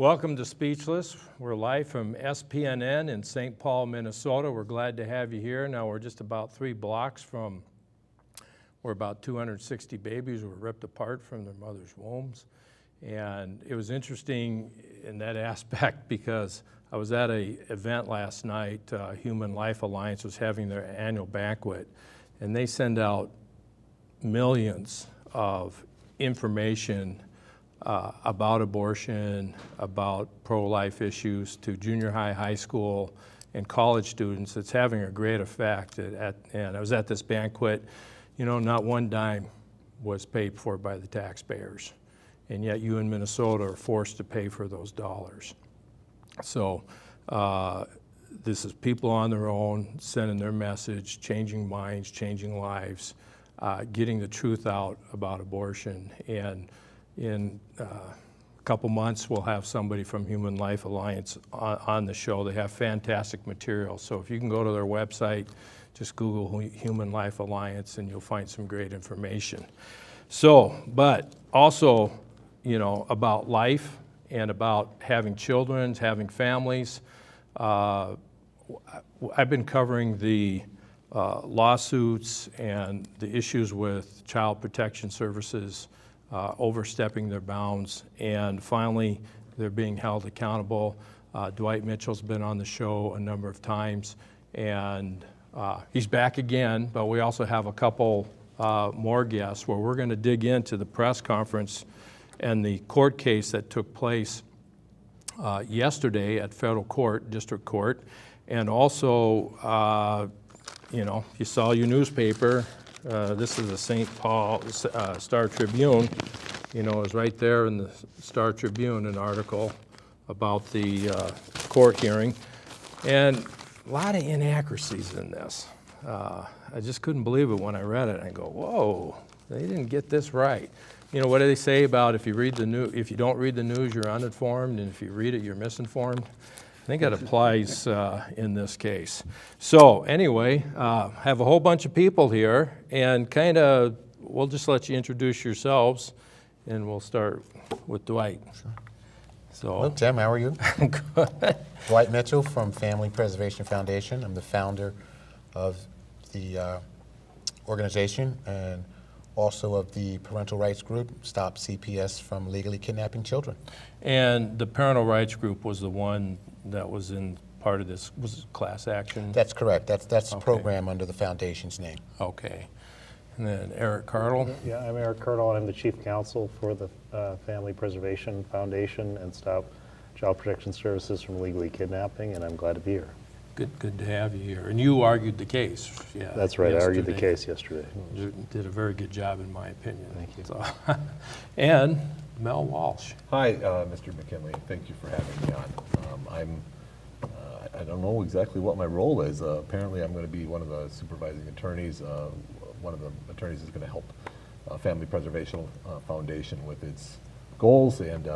Welcome to Speechless. We're live from SPNN in St. Paul, Minnesota. We're glad to have you here. Now we're just about 3 blocks from where about 260 babies were ripped apart from their mother's wombs. And it was interesting in that aspect because I was at an event last night. Human Life Alliance was having their annual banquet, and they send out millions of information about abortion, about pro-life issues to junior high, high school, and college students. It's having a great effect. And I was at this banquet, you know, not one dime was paid for by the taxpayers. And yet you in Minnesota are forced to pay for those dollars. So this is people on their own, sending their message, changing minds, changing lives, getting the truth out about abortion. And in a couple months, we'll have somebody from Human Life Alliance on the show. They have fantastic material. So if you can go to their website, just Google Human Life Alliance and you'll find some great information. So, but also, you know, about life and about having children, having families. I've been covering the lawsuits and the issues with child protection services overstepping their bounds, and finally they're being held accountable. Dwight Mitchell's been on the show a number of times, and he's back again, but we also have a couple more guests where we're going to dig into the press conference and the court case that took place yesterday at federal court, district court, and also, you know, you saw your newspaper. This is the St. Paul Star Tribune. You know, it's right there in the Star Tribune, an article about the court hearing. And a lot of inaccuracies in this. I just couldn't believe it when I read it. I go, whoa, they didn't get this right. You know, what do they say about if you read the news, if you don't read the news, you're uninformed, and if you read it, you're misinformed? I think that applies in this case. So anyway, have a whole bunch of people here, and kind of, we'll just let you introduce yourselves, and we'll start with Dwight. Sure. So, Well, Tim, how are you? Good. Dwight Mitchell from Family Preservation Foundation. I'm the founder of the organization and also of the parental rights group, Stop CPS from Legally Kidnapping Children. And the parental rights group was the one that was in part of this, was it class action? That's correct. That's the Okay. program under the foundation's name. Okay. And then Erick Kaardal. Yeah, I'm Erick Kaardal, and I'm the Chief Counsel for the Family Preservation Foundation and Stop Child Protection Services from Legally Kidnapping, and I'm glad to be here. Good to have you here. And you argued the case. Yeah. That's right, I argued the yesterday. case yesterday. You did a very good job, in my opinion. Thank you. So, and Mel Walsh. Hi, Mr. McKinley. Thank you for having me on. I don't know exactly what my role is. Apparently, I'm going to be one of the supervising attorneys. One of the attorneys is going to help Family Preservation Foundation with its goals and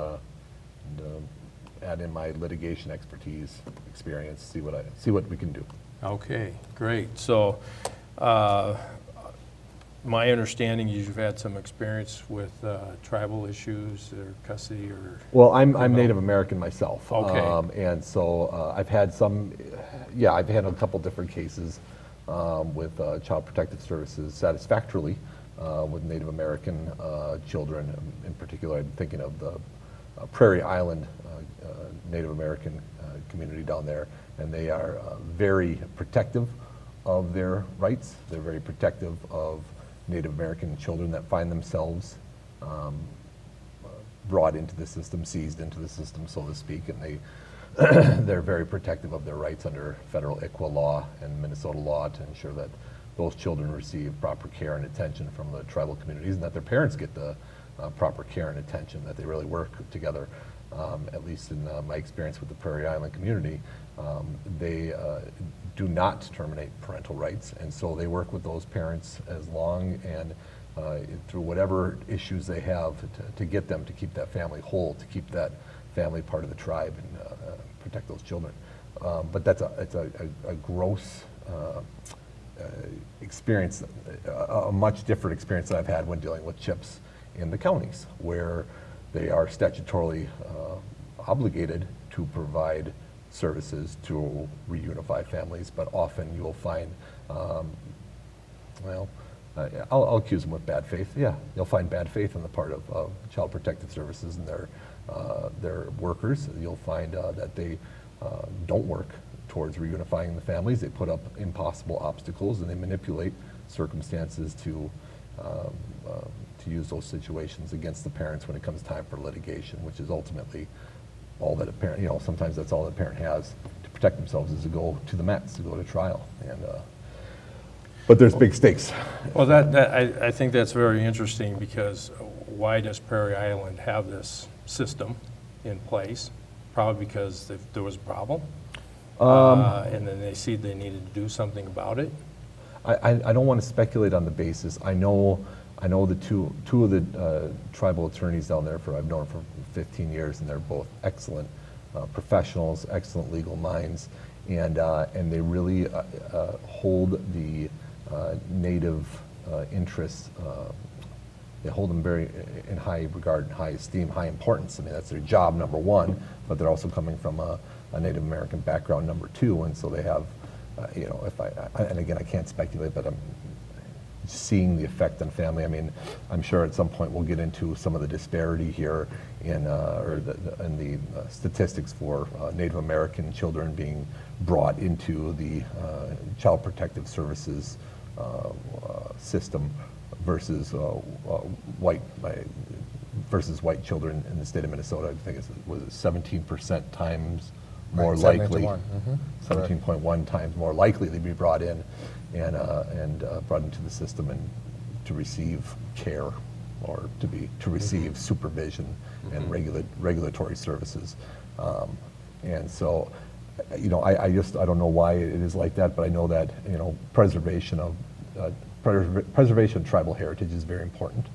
add in my litigation expertise, experience, see what we can do. Okay, great. So, my understanding is you've had some experience with tribal issues or custody or... Well, I'm Native American myself. Okay. And so I've had I've had a couple different cases with Child Protective Services satisfactorily with Native American children. In particular, I'm thinking of the Prairie Island Native American community down there, and they are very protective of their rights. They're very protective of Native American children that find themselves brought into the system, seized into the system, so to speak, and they're very protective of their rights under federal ICWA law and Minnesota law to ensure that those children receive proper care and attention from the tribal communities, and that their parents get the proper care and attention, that they really work together. At least in my experience with the Prairie Island community, they do not terminate parental rights, and so they work with those parents as long and through whatever issues they have to get them to keep that family whole, to keep that family part of the tribe and protect those children. But it's a gross experience, a much different experience that I've had when dealing with CHIPs in the counties, where they are statutorily obligated to provide services to reunify families, but often you'll find, I'll accuse them with bad faith. Yeah, you'll find bad faith on the part of Child Protective Services and their workers. You'll find that they don't work towards reunifying the families. They put up impossible obstacles and they manipulate circumstances to use those situations against the parents when it comes time for litigation, which is ultimately all that a parent, sometimes that's all that a parent has to protect themselves is to go to the mats, to go to trial. But there's big stakes. Well, I think that's very interesting, because why does Prairie Island have this system in place? Probably because there was a problem, and then they see they needed to do something about it. I don't want to speculate on the basis. I know the two of the tribal attorneys down there I've known for 15 years, and they're both excellent professionals, excellent legal minds, and they really hold the Native interests. They hold them very in high regard, high esteem, high importance. I mean, that's their job, number one, but they're also coming from a Native American background, number two, and so they have, and again, I can't speculate, but I'm seeing the effect on family. I mean, I'm sure at some point we'll get into some of the disparity here in the statistics for Native American children being brought into the Child Protective Services system versus white children in the state of Minnesota. I think it was 17% times more likely, 17.1 times more likely to be brought in and brought into the system and to receive care or to receive supervision and regulatory services. And so, I don't know why it is like that, but I know that preservation of tribal heritage is very important,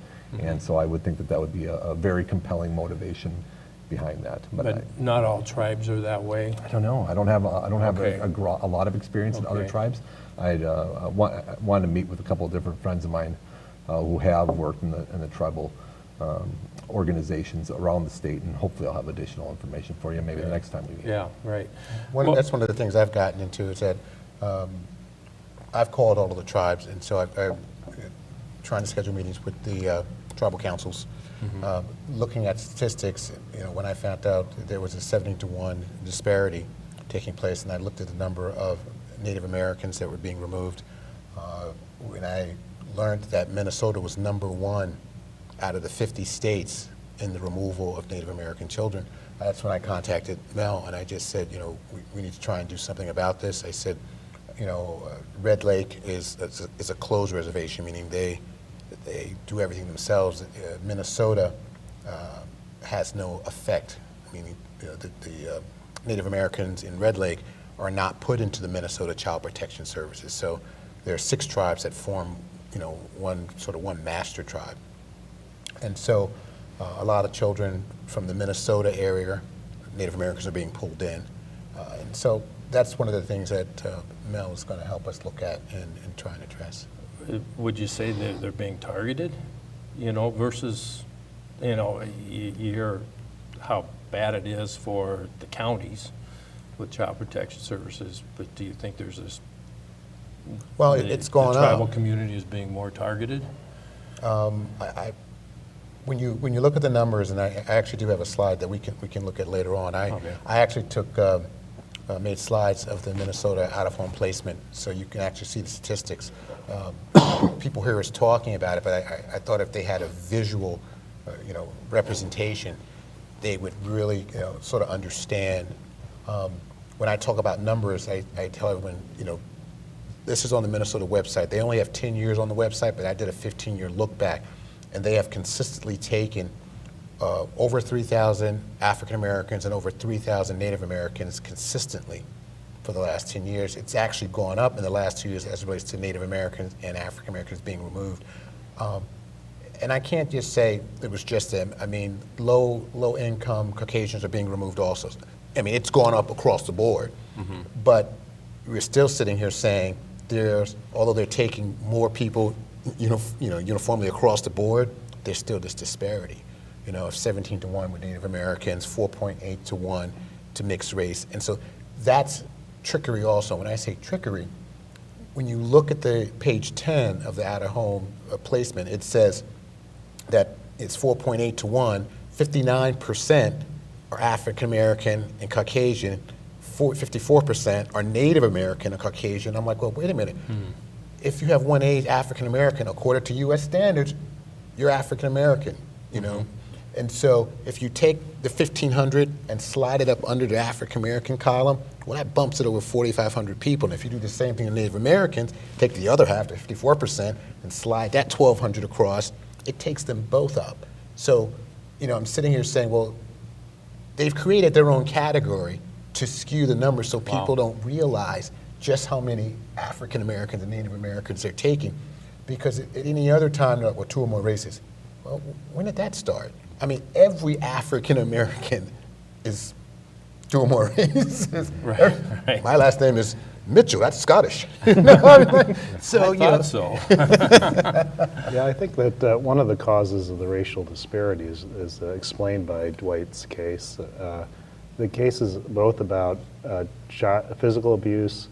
and so I would think that would be a very compelling motivation behind that. But not all tribes are that way. I don't know. I don't have Okay. a lot of experience in other Okay. tribes. I wanted to meet with a couple of different friends of mine who have worked in the tribal organizations around the state, and hopefully I'll have additional information for you maybe the next time we meet. Yeah, right. That's one of the things I've gotten into is that I've called all of the tribes, and so I'm trying to schedule meetings with the tribal councils. Looking at statistics, when I found out there was a 70-to-1 disparity taking place, and I looked at the number of Native Americans that were being removed, when I learned that Minnesota was #1 out of the 50 states in the removal of Native American children, that's when I contacted Mel, and I just said, we need to try and do something about this. I said, Red Lake is a closed reservation, meaning they do everything themselves. Minnesota has no effect, meaning the Native Americans in Red Lake are not put into the Minnesota Child Protection Services. So there are 6 tribes that form, one master tribe. And so a lot of children from the Minnesota area, Native Americans, are being pulled in. And so that's one of the things that Mel is going to help us look at and try and address. Would you say that they're being targeted, versus, you hear how bad it is for the counties with Child Protection Services, but do you think there's this? Well, it's going the tribal up. community is being more targeted? When you look at the numbers, and I actually do have a slide that we can look at later on. I actually made slides of the Minnesota out-of-home placement, so you can actually see the statistics. People hear us talking about it, but I thought if they had a visual, representation, they would really, sort of understand. When I talk about numbers, I tell everyone, this is on the Minnesota website. They only have 10 years on the website, but I did a 15-year look back, and they have consistently taken over 3,000 African Americans and over 3,000 Native Americans consistently for the last 10 years. It's actually gone up in the last 2 years as it relates to Native Americans and African Americans being removed. And I can't just say it was just them. I mean, low income Caucasians are being removed also. I mean, it's gone up across the board. But we're still sitting here saying although they're taking more people uniformly across the board, there's still this disparity. of 17 to 1 with Native Americans, 4.8 to 1 to mixed race. And so that's trickery also. When I say trickery, when you look at the page 10 of the out-of-home placement, it says that it's 4.8 to 1, 59% are African American and Caucasian, 54% are Native American and Caucasian. I'm like, well, wait a minute. If you have 1A African American, according to US standards, you're African American, And so if you take the 1,500 and slide it up under the African American column, well, that bumps it over 4,500 people. And if you do the same thing to Native Americans, take the other half, the 54%, and slide that 1,200 across, it takes them both up. So, I'm sitting here saying, well, they've created their own category to skew the numbers so people don't realize just how many African Americans and Native Americans they're taking. Because at any other time, well, 2 or more races. Well, when did that start? I mean, every African American is 2 or more races. Right. My last name is Mitchell. That's Scottish. So I thought so. Yeah, I think that one of the causes of the racial disparities is explained by Dwight's case. The case is both about physical abuse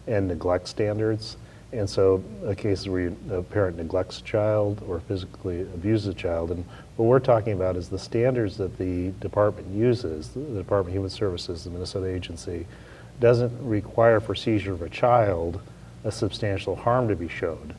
and neglect standards. And so cases where a parent neglects a child or physically abuses a child. And what we're talking about is the standards that the department uses, the Department of Human Services, the Minnesota agency, doesn't require for seizure of a child a substantial harm to be showed.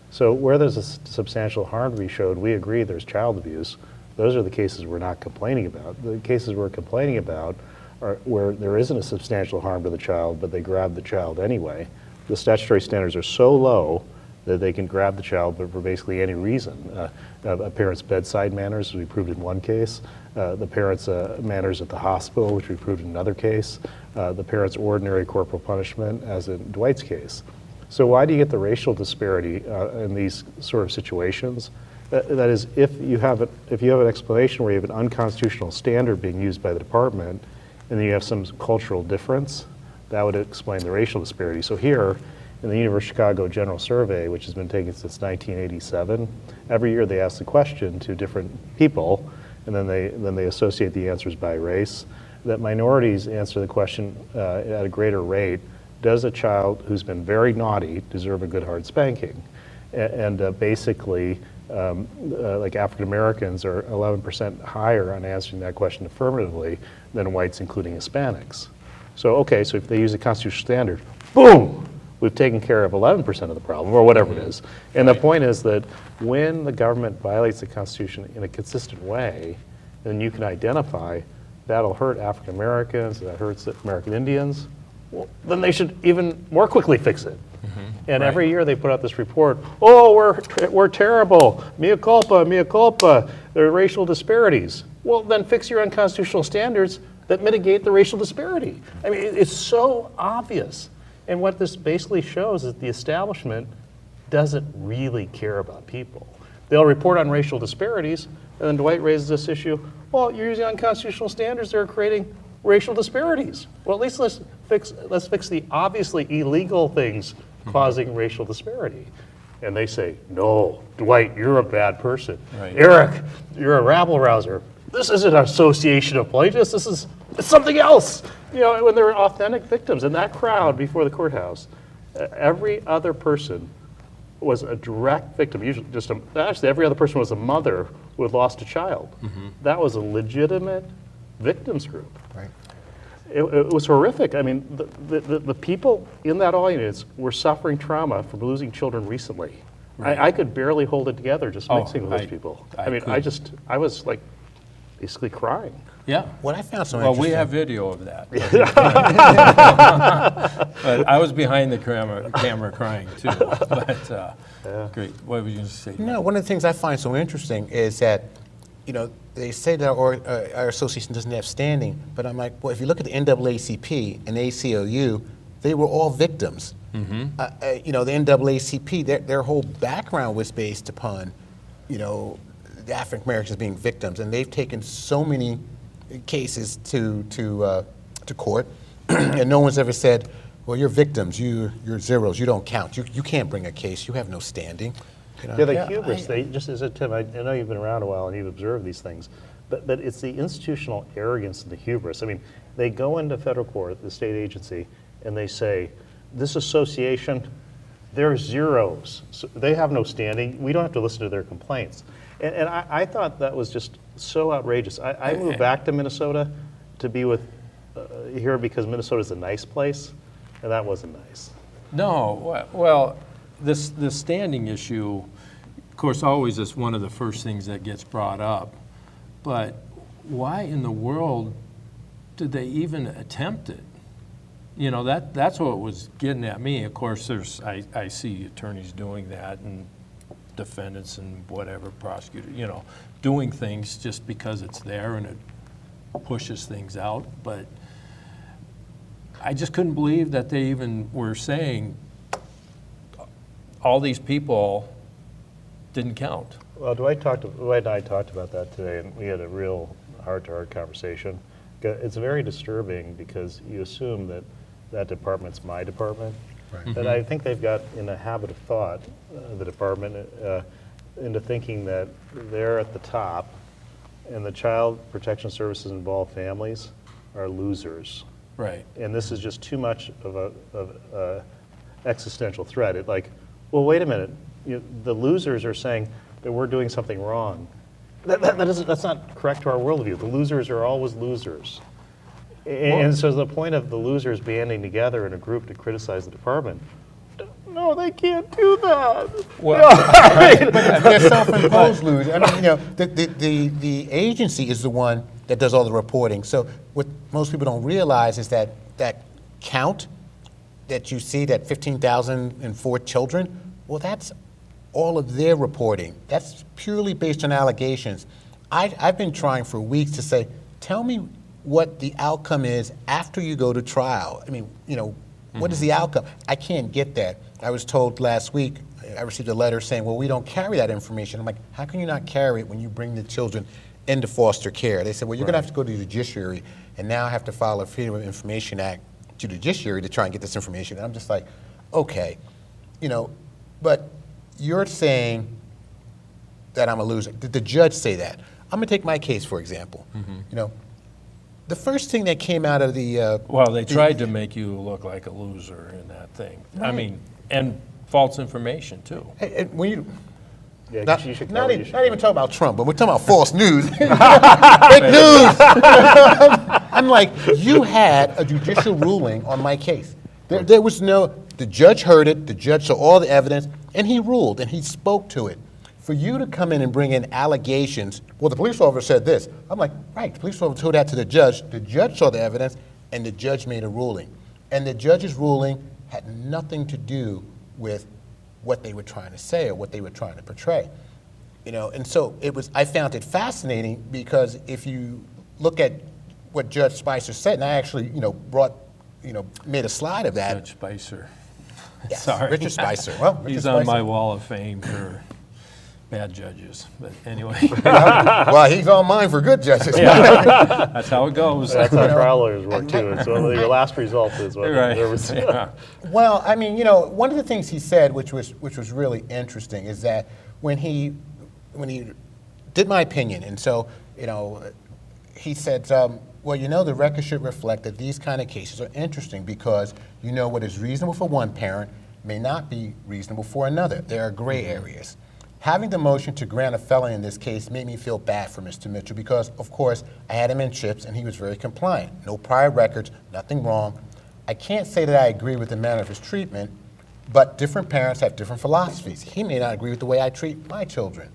So where there's a substantial harm to be showed, we agree there's child abuse. Those are the cases we're not complaining about. The cases we're complaining about are where there isn't a substantial harm to the child, but they grab the child anyway. The statutory standards are so low that they can grab the child for basically any reason. A parent's bedside manners, as we proved in one case, the parent's manners at the hospital, which we proved in another case, the parent's ordinary corporal punishment, as in Dwight's case. So why do you get the racial disparity in these sort of situations? That is, if you have an explanation where you have an unconstitutional standard being used by the department, and then you have some cultural difference, that would explain the racial disparity. So here, in the University of Chicago General Survey, which has been taken since 1987, every year they ask the question to different people, and then they associate the answers by race. That minorities answer the question at a greater rate. Does a child who's been very naughty deserve a good hard spanking? And basically, like African Americans are 11% higher on answering that question affirmatively than whites, including Hispanics. So, okay, so if they use a constitutional standard, boom, we've taken care of 11% of the problem, or whatever it is. And the point is that when the government violates the Constitution in a consistent way, then you can identify that'll hurt African Americans, that hurts American Indians, well, then they should even more quickly fix it. And every year they put out this report, oh, we're terrible, mea culpa, there are racial disparities. Well, then fix your unconstitutional standards that mitigate the racial disparity. I mean, it's so obvious. And what this basically shows is the establishment doesn't really care about people. They'll report on racial disparities, and then Dwight raises this issue, well, you're using unconstitutional standards that are creating racial disparities. Well, at least let's fix the obviously illegal things causing racial disparity. And they say, no, Dwight, you're a bad person. Right. Erick, you're a rabble-rouser. This isn't an association of plaintiffs, it's something else. When there were authentic victims in that crowd before the courthouse, every other person was a direct victim. Usually actually every other person was a mother who had lost a child. That was a legitimate victims group. Right. It was horrific. I mean, the people in that audience were suffering trauma from losing children recently. Right. I could barely hold it together just mixing with those people. I was like basically crying. Yeah. What I found so Well, interesting. we have video of that. But I was behind the camera crying too. But great. What were you going to say? No, one of the things I find so interesting is that, they say that our association doesn't have standing, but I'm like, well, if you look at the NAACP and ACLU, they were all victims. The NAACP, their whole background was based upon, the African Americans being victims, and they've taken so many cases to court, and no one's ever said, well, you're victims, you're zeros, you don't count, you can't bring a case, you have no standing. The hubris, Tim, I know you've been around a while and you've observed these things, But it's the institutional arrogance and the hubris. I mean, they go into federal court, the state agency, and they say, this association, they're zeros. So they have no standing. We don't have to listen to their complaints. And I thought that was just so outrageous. I moved back to Minnesota to be with here because Minnesota's a nice place, and that wasn't nice. No, well, this standing issue, of course, always is one of the first things that gets brought up. But why in the world did they even attempt it? You know, that's what was getting at me. Of course, I see attorneys doing that and defendants and whatever, prosecutors, you know, doing things just because it's there and it pushes things out. But I just couldn't believe that they even were saying all these people didn't count. Well, Dwight and I talked about that today, and we had a real heart-to-heart conversation. It's very disturbing because you assume that that department's my department. Right. But I think they've got in a habit of thought, the department, into thinking that they're at the top and the child protection services involved families are losers. Right. And this is just too much of a existential threat. It's like, well, wait a minute. The losers are saying that we're doing something wrong. That's not correct to our worldview. The losers are always losers. And so the point of the losers banding together in a group to criticize the department, no, they can't do that. Well, but they're self-imposed losers. I mean, you know, the agency is the one that does all the reporting. So what most people don't realize is that count that you see, that 15,004 children, well, that's all of their reporting. That's purely based on allegations. I've been trying for weeks to say, tell me what the outcome is after you go to trial. I mean, you know, what is the outcome? I can't get that. I was told last week, I received a letter saying, well, we don't carry that information. I'm like, how can you not carry it when you bring the children into foster care? They said, well, you're going to have to go to the judiciary and now have to file a Freedom of Information Act to the judiciary to try and get this information. And I'm just like, okay, you know, but you're saying that I'm a loser. Did the judge say that? I'm going to take my case, for example. You know, the first thing that came out of the well, they tried to make you look like a loser in that thing. Right. I mean, and false information too. When you, Yeah, not, you should not cover- even talking about Trump, but we're talking about false news. Fake news. I'm like, you had a judicial ruling on my case. There was no, the judge heard it, the judge saw all the evidence, and he ruled, and he spoke to it. For you to come in and bring in allegations, well, the police officer said this. I'm like, right, the police officer told that to the judge saw the evidence, and the judge made a ruling. And the judge's ruling had nothing to do with what they were trying to say or what they were trying to portray. You know, and so I found it fascinating because if you look at what Judge Spicer said, and I actually, made a slide of that. Judge Spicer. Yes, Sorry. Richard Spicer. Well, Richard He's on Spicer. my wall of fame for bad judges, but anyway. Well, he's on mine for good judges. That's how it goes. That's how trial lawyers work too. It's one of your last result is what Right. there was. Yeah. Well, I mean, one of the things he said, which was really interesting, is that when he did my opinion, and so he said, well, the record should reflect that these kind of cases are interesting because what is reasonable for one parent may not be reasonable for another. There are gray areas. Having the motion to grant a felony in this case made me feel bad for Mr. Mitchell because, of course, I had him in CHIPS and he was very compliant. No prior records, nothing wrong. I can't say that I agree with the manner of his treatment, but different parents have different philosophies. He may not agree with the way I treat my children.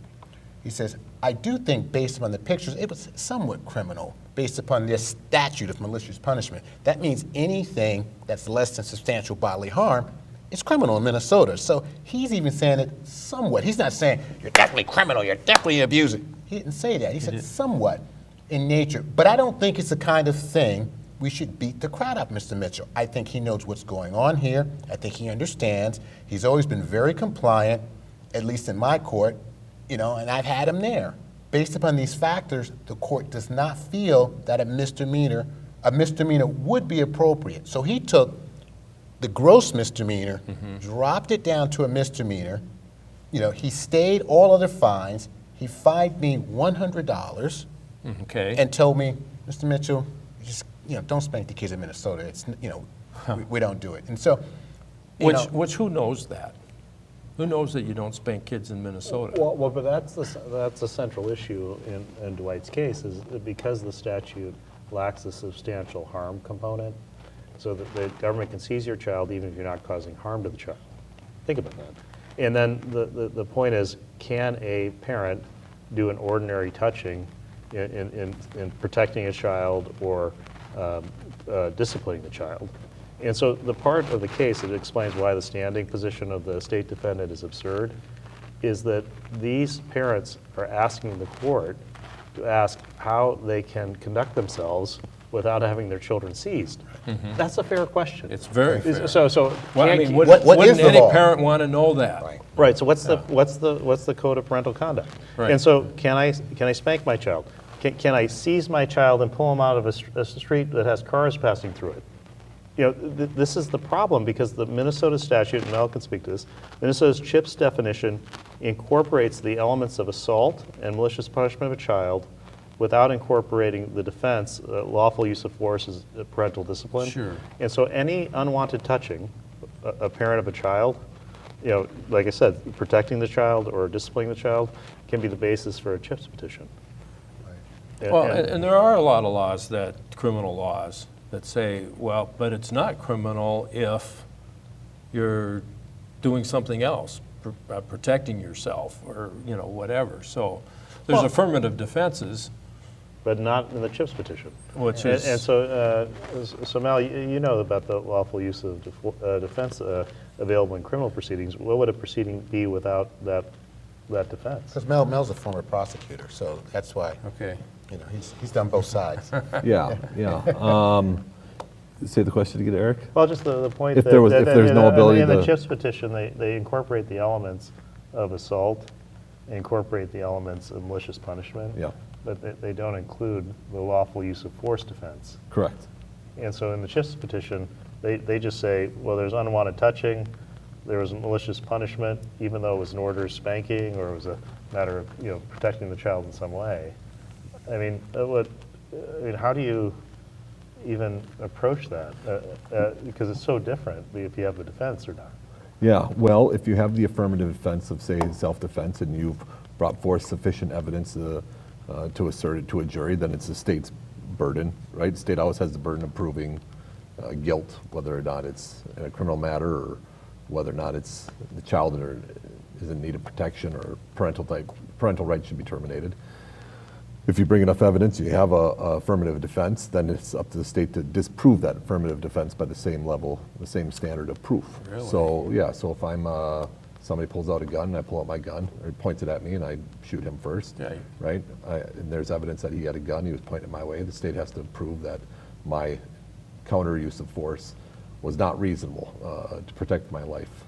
He says, I do think based upon the pictures, it was somewhat criminal based upon this statute of malicious punishment. That means anything that's less than substantial bodily harm is criminal in Minnesota. So he's even saying it somewhat. He's not saying, you're definitely criminal, you're definitely abusing. He didn't say that. He said somewhat in nature. But I don't think it's the kind of thing we should beat the crowd up, Mr. Mitchell. I think he knows what's going on here. I think he understands. He's always been very compliant, at least in my court, and I've had him there. Based upon these factors, the court does not feel that a misdemeanor would be appropriate. So he took the gross misdemeanor, dropped it down to a misdemeanor. He stayed all other fines. He fined me $100, Okay. and told me, Mr. Mitchell, just, don't spank the kids in Minnesota. It's, we don't do it. And so, Which who knows that? Who knows that you don't spank kids in Minnesota? Well, but that's the central issue in Dwight's case, is that because the statute lacks a substantial harm component, so that the government can seize your child even if you're not causing harm to the child. Think about that. And then the point is, can a parent do an ordinary touching in protecting a child or disciplining the child? And so the part of the case that explains why the standing position of the state defendant is absurd is that these parents are asking the court to ask how they can conduct themselves without having their children seized. That's a fair question. It's very fair. So Well, I can't mean, keep- wouldn't is the any law? parent want to know that? right. So what's the code of parental conduct? Right. And so can I spank my child? Can I seize my child and pull him out of a street that has cars passing through it? This is the problem, because the Minnesota statute, and Mel can speak to this, Minnesota's CHIPS definition incorporates the elements of assault and malicious punishment of a child without incorporating the defense, lawful use of force as parental discipline. Sure. And so any unwanted touching a parent of a child, like I said, protecting the child or disciplining the child can be the basis for a CHIPS petition. Well, and there are a lot of laws criminal laws, that say, well, but it's not criminal if you're doing something else, protecting yourself or, whatever. So there's affirmative defenses. But not in the CHIPS petition. Which And is, so Mel, you know about the lawful use of defense available in criminal proceedings. What would a proceeding be without that defense? because Mel's a former prosecutor, so that's why, okay. he's done both sides. Yeah. Say the question again, Eric? Well, just the point If that there was- if there's no ability in the to- CHIPS petition, they incorporate the elements of assault, incorporate the elements of malicious punishment, Yeah, but they don't include the lawful use of force defense. correct. And so in the CHIPS petition, they just say, well, there's unwanted touching, there was malicious punishment, even though it was an order of spanking or it was a matter of protecting the child in some way. I mean, how do you even approach that? Because it's so different if you have a defense or not. Yeah, well, if you have the affirmative defense of, say, self-defense, and you've brought forth sufficient evidence to assert it to a jury, then it's the state's burden, right? The state always has the burden of proving guilt, whether or not it's in a criminal matter or whether or not it's the child is in need of protection or parental rights should be terminated. If you bring enough evidence, you have a affirmative defense, then it's up to the state to disprove that affirmative defense by the same level, the same standard of proof. Really? So, yeah, so if I'm, somebody pulls out a gun and I pull out my gun, or he points it at me and I shoot him first, Yeah. right? And there's evidence that he had a gun, he was pointing my way, the state has to prove that my counter use of force was not reasonable to protect my life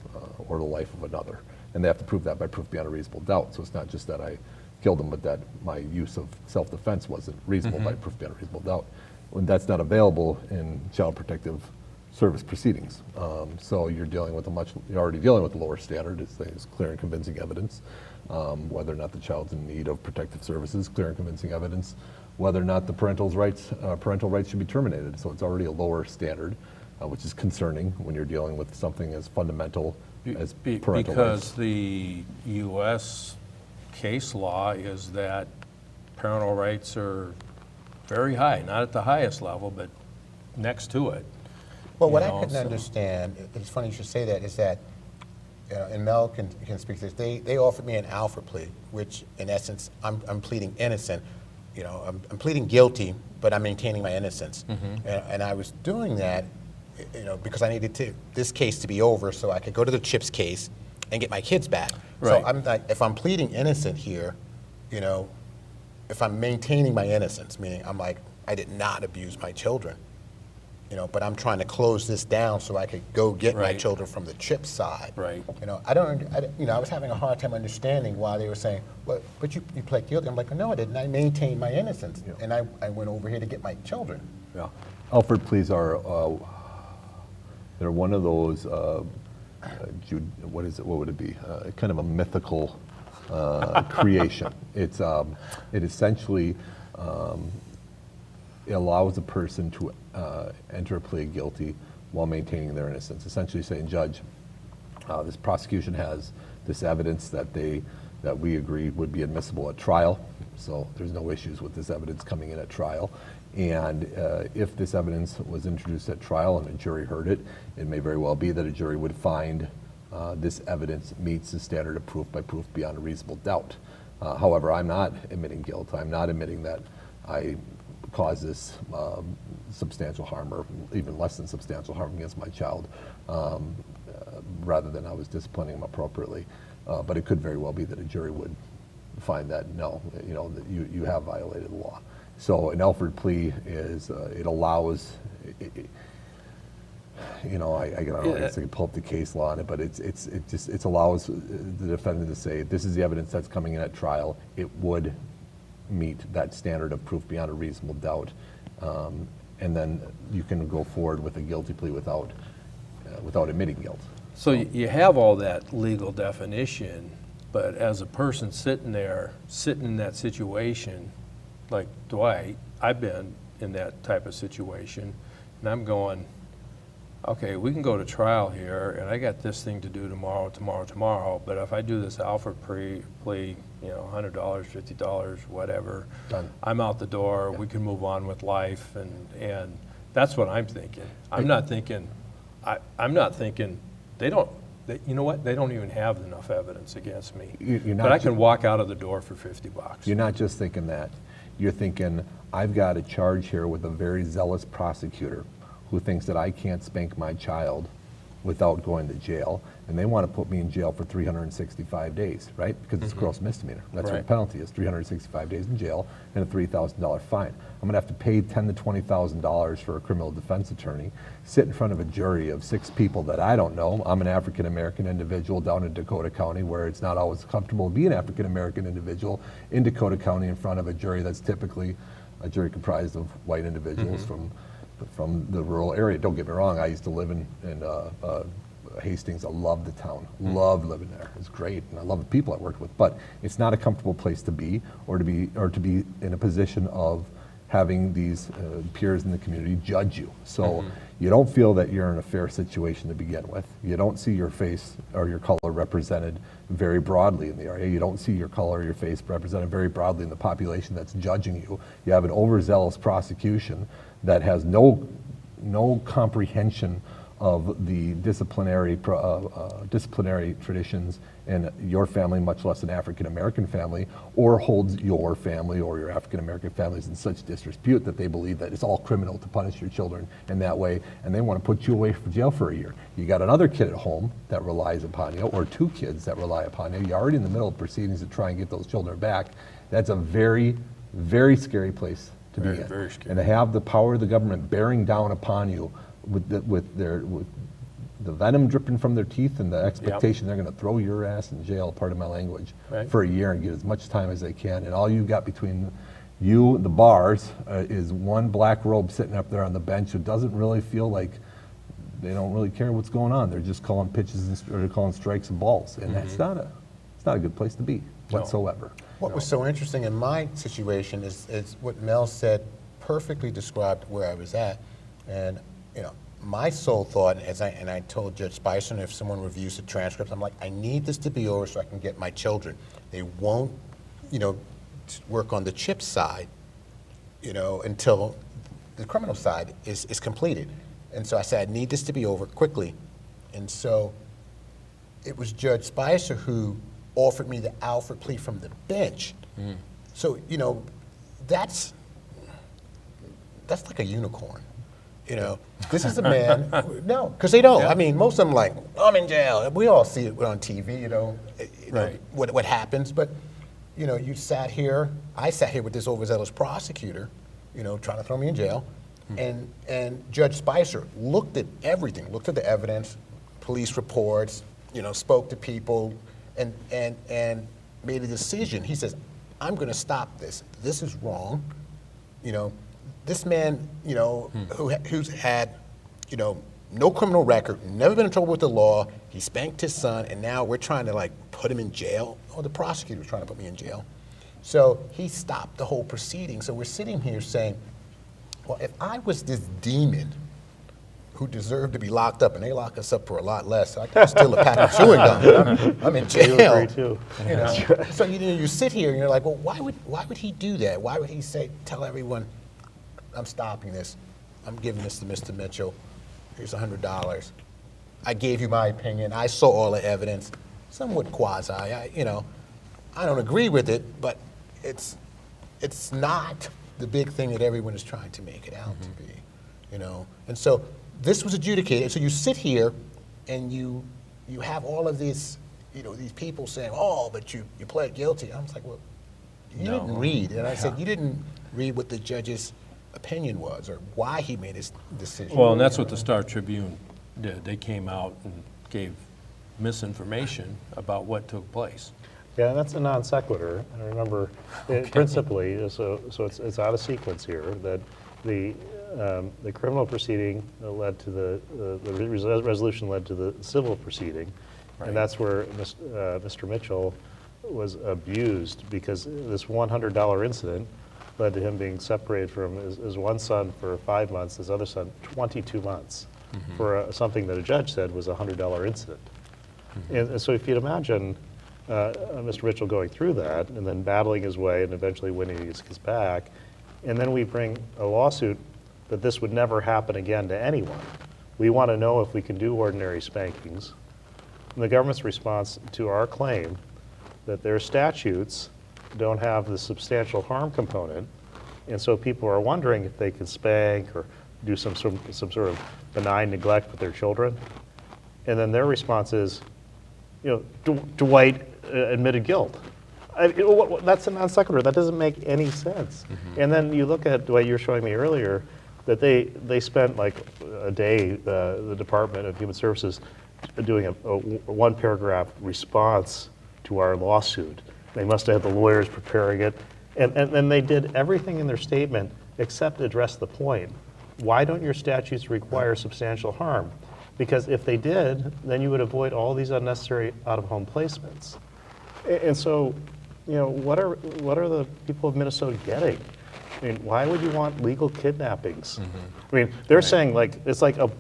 or the life of another. And they have to prove that by proof beyond a reasonable doubt. So it's not just that I killed him, but that my use of self-defense wasn't reasonable by proof beyond a reasonable doubt. When that's not available in child protective service proceedings. So you're already dealing with a lower standard. It's clear and convincing evidence. Whether or not the child's in need of protective services, clear and convincing evidence. Whether or not the parental rights should be terminated. So it's already a lower standard, which is concerning when you're dealing with something as fundamental as parental rights. Because the U.S. case law is that parental rights are very high, not at the highest level, but next to it. Well, what I couldn't understand, it's funny you should say that, is that, and Mel can speak to this, they offered me an Alford plea, which in essence, I'm pleading innocent. I'm pleading guilty, but I'm maintaining my innocence. And I was doing that, because I needed this case to be over so I could go to the CHIPS case and get my kids back. Right. So I'm like, if I'm pleading innocent here, if I'm maintaining my innocence, meaning I'm like, I did not abuse my children, but I'm trying to close this down so I could go get my Right. children from the CHIPS side. Right. I was having a hard time understanding why they were saying, well, but you pled guilty. I'm like, no, I didn't. I maintained my innocence, and I went over here to get my children. Yeah. Alford pleas are, they're one of those, what would it be? Kind of a mythical creation. It essentially it allows a person to enter a plea of guilty while maintaining their innocence. Essentially saying, Judge, this prosecution has this evidence that we agreed would be admissible at trial, so there's no issues with this evidence coming in at trial. And if this evidence was introduced at trial and a jury heard it, it may very well be that a jury would find this evidence meets the standard of proof by proof beyond a reasonable doubt. However, I'm not admitting guilt. I'm not admitting that I caused this substantial harm or even less than substantial harm against my child, rather than I was disciplining him appropriately. But it could very well be that a jury would find that no, that you have violated the law. So an Alford plea is, it allows, I don't know, I guess I could pull up the case law on it, but it allows the defendant to say, this is the evidence that's coming in at trial. It would meet that standard of proof beyond a reasonable doubt. And then you can go forward with a guilty plea without admitting guilt. So you have all that legal definition, but as a person sitting in that situation, like Dwight, I've been in that type of situation, and I'm going, okay, we can go to trial here, and I got this thing to do tomorrow, but if I do this Alford plea, $100, $50, whatever, Done. I'm out the door, we can move on with life, and that's what I'm thinking. I'm not thinking, they don't even have enough evidence against me. But I can walk out of the door for $50. You're not just thinking that. You're thinking, I've got a charge here with a very zealous prosecutor who thinks that I can't spank my child without going to jail, and they want to put me in jail for 365 days, right? Because it's a gross misdemeanor. That's what the penalty is, 365 days in jail and a $3,000 fine. I'm going to have to pay $10,000 to $20,000 for a criminal defense attorney, sit in front of a jury of 6 people that I don't know. I'm an African-American individual down in Dakota County, where it's not always comfortable to be an African-American individual in Dakota County in front of a jury that's typically a jury comprised of white individuals from the rural area. Don't get me wrong, I used to live in Hastings. I love the town, loved living there. It's great, and I love the people I worked with. But it's not a comfortable place to be, or to be in a position of having these peers in the community judge you. So you don't feel that you're in a fair situation to begin with. You don't see your face or your color represented very broadly in the area. You don't see your color or your face represented very broadly in the population that's judging you. You have an overzealous prosecution that has no comprehension of the disciplinary traditions in your family, much less an African-American family, or holds your family or your African-American families in such disrepute that they believe that it's all criminal to punish your children in that way, and they want to put you away from jail for a year. You got another kid at home that relies upon you, or 2 kids that rely upon you. You're already in the middle of proceedings to try and get those children back. That's a very, very scary place to be in. Very scary. And to have the power of the government bearing down upon you with the venom dripping from their teeth and the expectation they're going to throw your ass in jail, pardon my language, for a year and get as much time as they can. And all you got between you and the bars is one black robe sitting up there on the bench who doesn't really feel like, they don't really care what's going on. They're just calling pitches or calling strikes and balls. And it's not a good place to be whatsoever. What was so interesting in my situation is what Mel said perfectly described where I was at. And my sole thought, and I told Judge Spicer, and if someone reviews the transcripts, I'm like, I need this to be over so I can get my children. They won't, work on the CHIP side, until the criminal side is completed. And so I said, I need this to be over quickly. And so it was Judge Spicer who offered me the Alford plea from the bench. So, that's like a unicorn. This is a man, no, because they don't. I mean, most of them like, I'm in jail. We all see it on TV, what happens. But, I sat here with this overzealous prosecutor, trying to throw me in jail. And Judge Spicer looked at everything, looked at the evidence, police reports, spoke to people, and made a decision. He says, I'm going to stop this. This is wrong. This man, who's had, no criminal record, never been in trouble with the law. He spanked his son, and now we're trying to put him in jail. Or the prosecutor's trying to put me in jail. So he stopped the whole proceeding. So we're sitting here saying, well, if I was this demon who deserved to be locked up, and they lock us up for a lot less, I can steal a pack of chewing gum. I'm in jail. agree too. You know? So you sit here and you're like, well, why would he do that? Why would he tell everyone, I'm stopping this. I'm giving this to Mr. Mitchell. Here's $100. I gave you my opinion. I saw all the evidence. Somewhat quasi. I don't agree with it, but it's not the big thing that everyone is trying to make it out to be. And so this was adjudicated. So you sit here and you have all of these people saying, oh, but you pled guilty. I was like, well, you didn't read. And I said, you didn't read what the judge's opinion was or why he made his decision. Well, and that's what the Star Tribune did. They came out and gave misinformation about what took place. Yeah, that's a non sequitur. And remember, principally, so it's out of sequence here, that the criminal proceeding led to the resolution led to the civil proceeding, Right. and that's where Mr. Mitchell was abused because this $100 incident led to him being separated from his one son for 5 months, his other son 22 months, for something that a judge said was a $100 incident. And so if you'd imagine Mr. Mitchell going through that and then battling his way and eventually winning his back, and then we bring a lawsuit that this would never happen again to anyone. We want to know if we can do ordinary spankings. And the government's response to our claim that their statutes don't have the substantial harm component, and so people are wondering if they can spank or do some sort of benign neglect with their children. And then their response is, Dwight admitted guilt. That's a non sequitur. That doesn't make any sense. And then you look at Dwight, you were showing me earlier, that they spent like a day, the Department of Human Services, doing a one paragraph response to our lawsuit. They must have had the lawyers preparing it. And they did everything in their statement except address the point. Why don't your statutes require substantial harm? Because if they did, then you would avoid all these unnecessary out-of-home placements. And so, what are the people of Minnesota getting? I mean, why would you want legal kidnappings? I mean, they're saying it's like the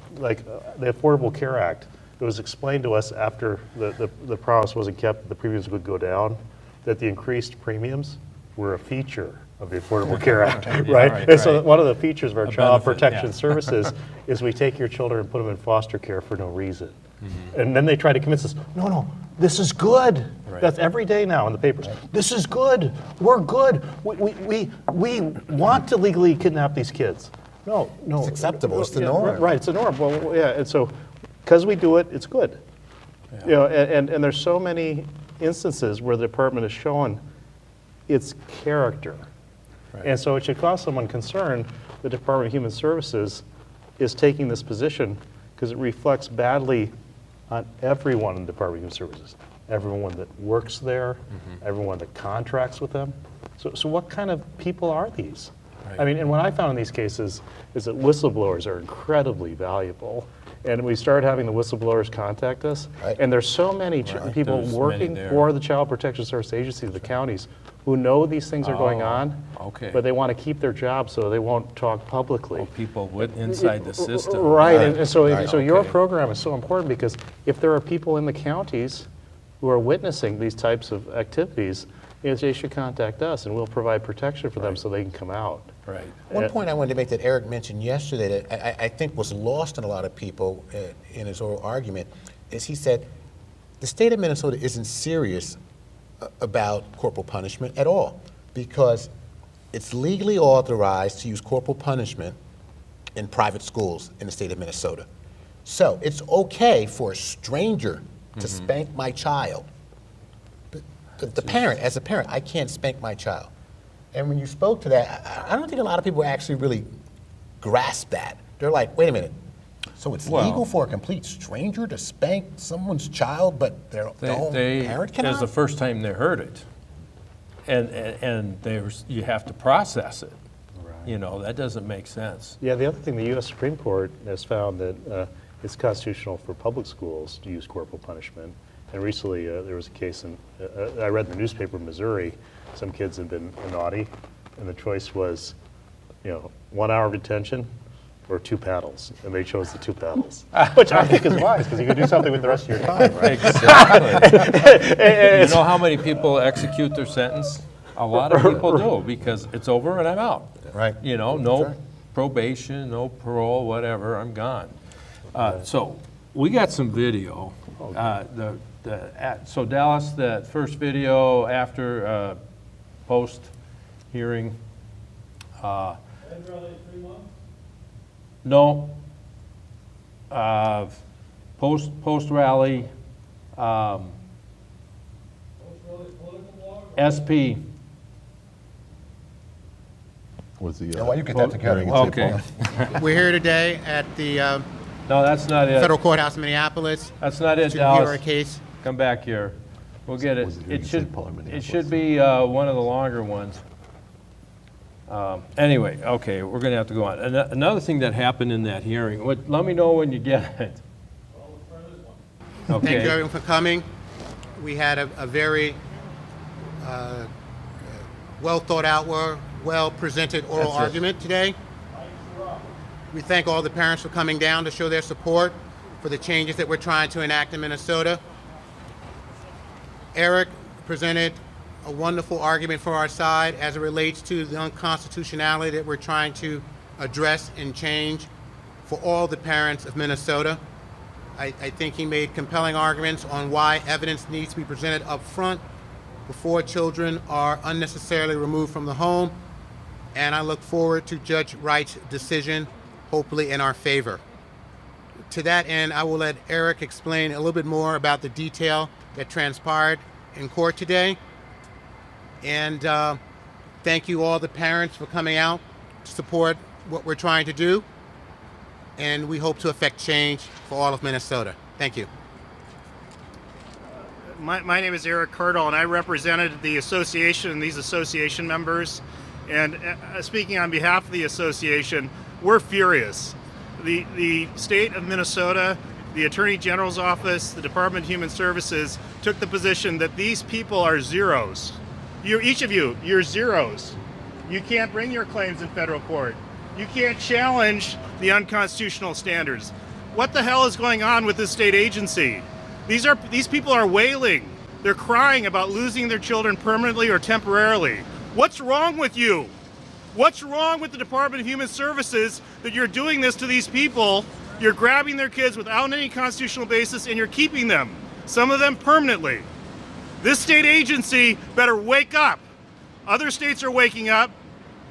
Affordable Care Act. It was explained to us after the promise wasn't kept, the premiums would go down, that the increased premiums were a feature of the Affordable Care Act, right? And so one of the features of our child protection services is we take your children and put them in foster care for no reason. And then they try to convince us, no, this is good. Right. That's every day now in the papers. Right. This is good. We're good. We want to legally kidnap these kids. No. It's acceptable. It's the norm. Right, it's the norm. Well, yeah, and so because we do it, it's good. Yeah. And there's so many instances where the department has shown its character. Right. And so it should cause someone concern the Department of Human Services is taking this position because it reflects badly on everyone in the Department of Human Services. Everyone that works there, everyone that contracts with them. So what kind of people are these? Right. I mean, and what I found in these cases is that whistleblowers are incredibly valuable. And we started having the whistleblowers contact us, and there's so many people working for the Child Protection Service agencies, the counties, who know these things are going on, but they want to keep their jobs so they won't talk publicly. People inside the system. Right, and so your program is so important because if there are people in the counties who are witnessing these types of activities, they should contact us and we'll provide protection for them so they can come out. Right. One point I wanted to make that Eric mentioned yesterday that I think was lost in a lot of people in his oral argument is he said the state of Minnesota isn't serious about corporal punishment at all because it's legally authorized to use corporal punishment in private schools in the state of Minnesota. So it's okay for a stranger to spank my child. But the parent, as a parent, I can't spank my child. And when you spoke to that, I don't think a lot of people actually really grasp that. They're like, wait a minute, so it's legal for a complete stranger to spank someone's child, but their own parent cannot? It was the first time they heard it. And you have to process it. Right. That doesn't make sense. Yeah, the other thing, the U.S. Supreme Court has found that it's constitutional for public schools to use corporal punishment. And recently, there was a case I read in the newspaper in Missouri, some kids had been naughty, and the choice was, 1 hour of detention or 2 paddles, and they chose the 2 paddles, which I think is wise, because you can do something with the rest of your time, right? Exactly. You know how many people execute their sentence? A lot of people do, because it's over and I'm out. Right. No probation, no parole, whatever, I'm gone. So we got some video. So Dallas, the first video after post-hearing. No. Post-rally. SP. Was the Why you get that together? Okay. We're here today at the No, that's not it. federal courthouse in Minneapolis That's not it, to hear a Dallas. case. Come back here. We'll get it. Was it here It in should, St. Paul or it Minneapolis? should be one of the longer ones. Anyway, okay, we're going to have to go on. Another thing that happened in that hearing, let me know when you get it. Thank you Okay. everyone for coming. We had a very well thought out, well presented oral That's it. argument today. We thank all the parents for coming down to show their support for the changes that we're trying to enact in Minnesota. Erick presented a wonderful argument for our side as it relates to the unconstitutionality that we're trying to address and change for all the parents of Minnesota. I think he made compelling arguments on why evidence needs to be presented up front before children are unnecessarily removed from the home, and I look forward to Judge Wright's decision, hopefully in our favor. To that end, I will let Erick explain a little bit more about the detail that transpired in court today. And thank you all the parents for coming out to support what we're trying to do. And we hope to affect change for all of Minnesota. Thank you. My name is Erick Kaardal, and I represented the association and these association members. And speaking on behalf of the association, we're furious. The state of Minnesota, the Attorney General's office, the Department of Human Services took the position that these people are zeros. Each of you, you're zeros. You can't bring your claims in federal court. You can't challenge the unconstitutional standards. What the hell is going on with this state agency? These people are wailing. They're crying about losing their children permanently or temporarily. What's wrong with you? What's wrong with the Department of Human Services that you're doing this to these people? You're grabbing their kids without any constitutional basis and you're keeping them, some of them permanently. This state agency better wake up. Other states are waking up.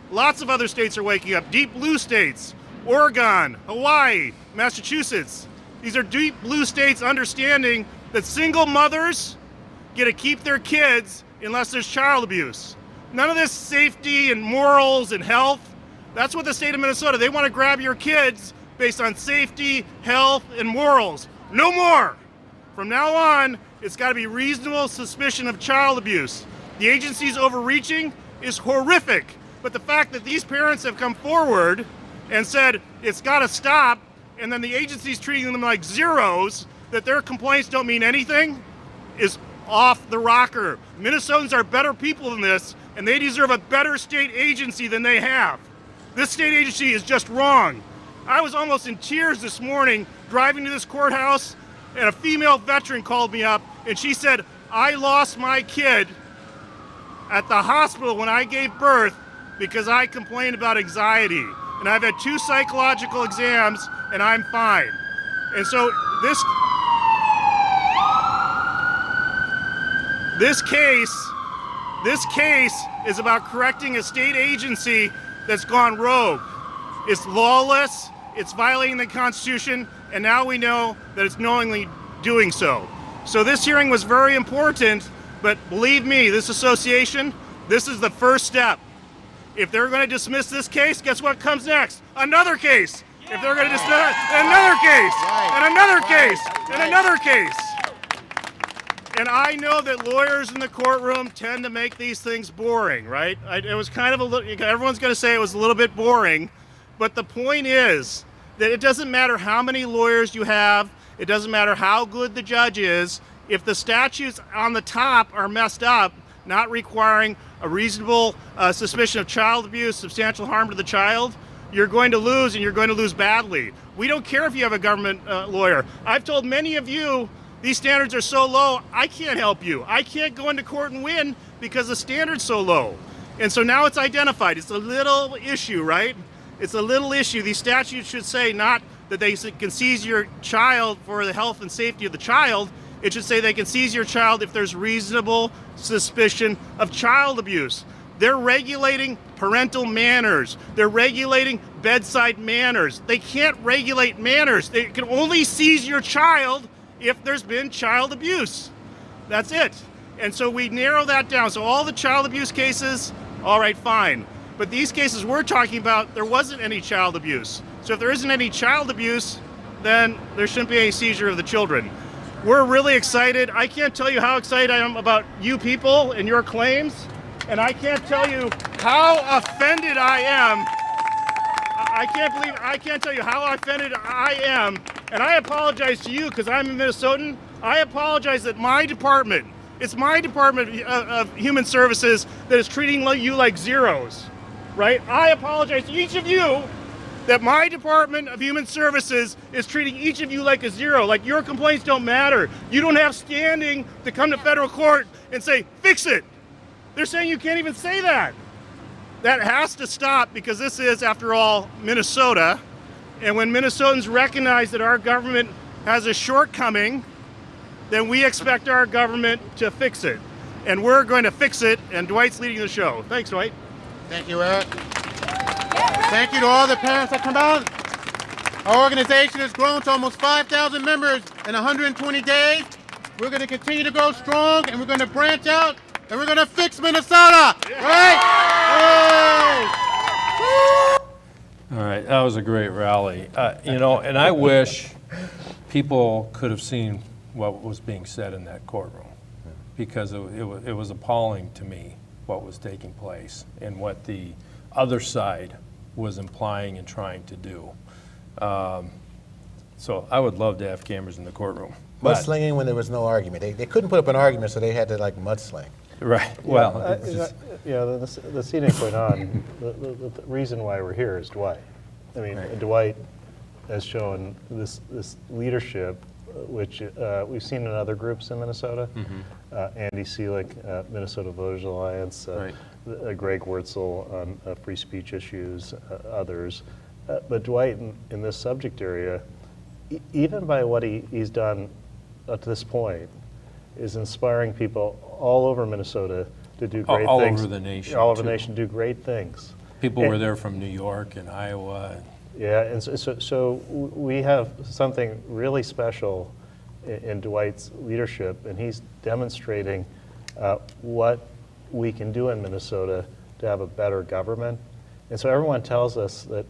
Lots of other states are waking up. Deep blue states, Oregon, Hawaii, Massachusetts. These are deep blue states understanding that single mothers get to keep their kids unless there's child abuse. None of this safety and morals and health. That's what the state of Minnesota, they want to grab your kids based on safety, health, and morals. No more. From now on, it's got to be reasonable suspicion of child abuse. The agency's overreaching is horrific, but the fact that these parents have come forward and said it's got to stop, and then the agency's treating them like zeros, that their complaints don't mean anything, is off the rocker. Minnesotans are better people than this, and they deserve a better state agency than they have. This state agency is just wrong. I was almost in tears this morning driving to this courthouse, and a female veteran called me up, and she said, I lost my kid at the hospital when I gave birth because I complained about anxiety. And I've had 2 psychological exams, and I'm fine. And so this case is about correcting a state agency that's gone rogue. It's lawless, it's violating the Constitution, and now we know that it's knowingly doing so. So this hearing was very important, but believe me, this association, this is the first step. If they're going to dismiss this case, guess what comes next? Another case. If they're going to dismiss another case, and another case, and another case. And I know that lawyers in the courtroom tend to make these things boring, right? It was kind of a little, everyone's going to say it was a little bit boring, but the point is that it doesn't matter how many lawyers you have, it doesn't matter how good the judge is, If the statutes on the top are messed up, not requiring a reasonable suspicion of child abuse, substantial harm to the child, you're going to lose, and you're going to lose badly. We don't care if you have a government lawyer. I've told many of you these standards are so low, I can't help you. I can't go into court and win because the standard's so low. And so now it's identified. It's a little issue, right? It's a little issue. These statutes should say not that they can seize your child for the health and safety of the child. It should say they can seize your child if there's reasonable suspicion of child abuse. They're regulating parental manners. They're regulating bedside manners. They can't regulate manners. They can only seize your child if there's been child abuse. That's it. And so we narrow that down. So all the child abuse cases, all right, fine. But these cases we're talking about, there wasn't any child abuse. So if there isn't any child abuse, then there shouldn't be any seizure of the children. We're really excited. I can't tell you how excited I am about you people and your claims. And I can't tell you how offended I am. I can't tell you how offended I am. And I apologize to you because I'm a Minnesotan. I apologize that my department, it's my Department of Human Services that is treating you like zeros, right? I apologize to each of you that my Department of Human Services is treating each of you like a zero, like your complaints don't matter. You don't have standing to come to federal court and say, fix it. They're saying you can't even say that. That has to stop because this is, after all, Minnesota. And when Minnesotans recognize that our government has a shortcoming, then we expect our government to fix it. And we're going to fix it, and Dwight's leading the show. Thanks, Dwight. Thank you, Eric. Thank you to all the parents that come out. Our organization has grown to almost 5,000 members in 120 days. We're going to continue to grow strong, and we're going to branch out, and we're going to fix Minnesota. Right? All right, that was a great rally. And I wish people could have seen what was being said in that courtroom, because it was appalling to me what was taking place and what the other side was implying and trying to do. So I would love to have cameras in the courtroom. Mudslinging when there was no argument. They couldn't put up an argument, so they had to mudsling. Right. Well, it's just, the scenic point on, the reason why we're here is Dwight. I mean, Right. Dwight has shown this leadership, which we've seen in other groups in Minnesota. Andy Seelig, Minnesota Voters Alliance, Right. Greg Wurtzel on free speech issues, others. But Dwight, in this subject area, even by what he's done up to this point, is inspiring people all over Minnesota to do great all things. over the nation, All over too. the nation, do great things. people were there from New York and Iowa. Yeah, and so we have something really special in Dwight's leadership, and he's demonstrating what we can do in Minnesota to have a better government. And so everyone tells us that,